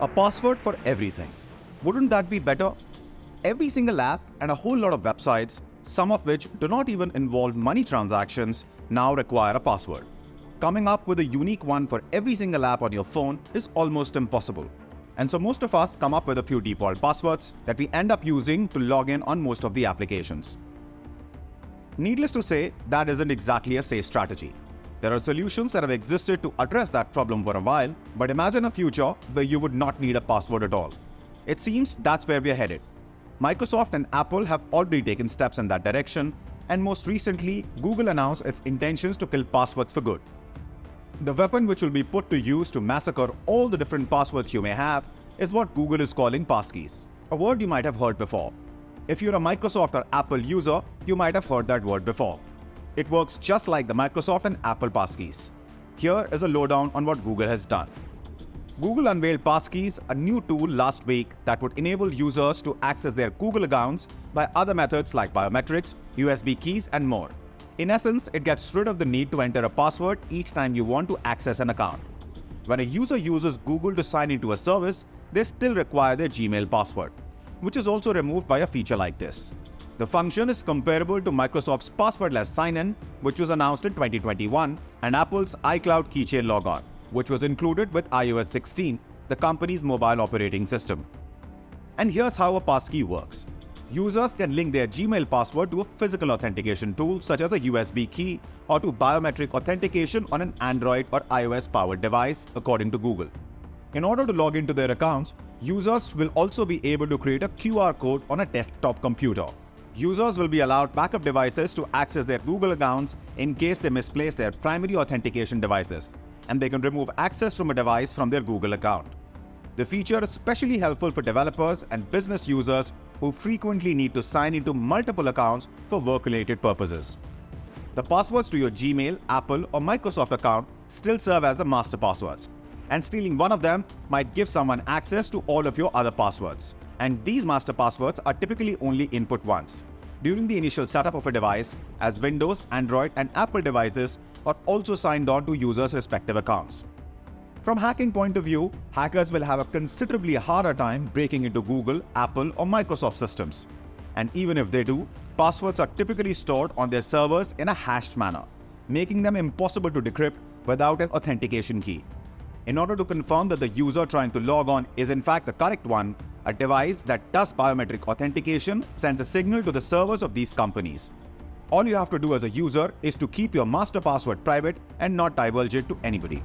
A password for everything. Wouldn't that be better? Every single app and a whole lot of websites, some of which do not even involve money transactions, now require a password. Coming up with a unique one for every single app on your phone is almost impossible. And so most of us come up with a few default passwords that we end up using to log in on most of the applications. Needless to say, that isn't exactly a safe strategy. There are solutions that have existed to address that problem for a while, but imagine a future where you would not need a password at all. It seems that's where we're headed. Microsoft and Apple have already taken steps in that direction, and most recently, Google announced its intentions to kill passwords for good. The weapon which will be put to use to massacre all the different passwords you may have is what Google is calling passkeys, a word you might have heard before. If you're a Microsoft or Apple user, you might have heard that word before. It works just like the Microsoft and Apple passkeys. Here is a lowdown on what Google has done. Google unveiled Passkeys, a new tool last week that would enable users to access their Google accounts by other methods like biometrics, USB keys, and more. In essence, it gets rid of the need to enter a password each time you want to access an account. When a user uses Google to sign into a service, they still require their Gmail password, which is also removed by a feature like this. The function is comparable to Microsoft's passwordless sign-in, which was announced in 2021, and Apple's iCloud Keychain Logon, which was included with iOS 16, the company's mobile operating system. And here's how a passkey works. Users can link their Gmail password to a physical authentication tool such as a USB key or to biometric authentication on an Android or iOS-powered device, according to Google. In order to log into their accounts, users will also be able to create a QR code on a desktop computer. Users will be allowed backup devices to access their Google accounts in case they misplace their primary authentication devices, and they can remove access from a device from their Google account. The feature is especially helpful for developers and business users who frequently need to sign into multiple accounts for work-related purposes. The passwords to your Gmail, Apple, or Microsoft account still serve as the master passwords, and stealing one of them might give someone access to all of your other passwords. And these master passwords are typically only input once, during the initial setup of a device, as Windows, Android, and Apple devices are also signed on to users' respective accounts. From hacking point of view, hackers will have a considerably harder time breaking into Google, Apple, or Microsoft systems. And even if they do, passwords are typically stored on their servers in a hashed manner, making them impossible to decrypt without an authentication key. In order to confirm that the user trying to log on is in fact the correct one, a device that does biometric authentication sends a signal to the servers of these companies. All you have to do as a user is to keep your master password private and not divulge it to anybody.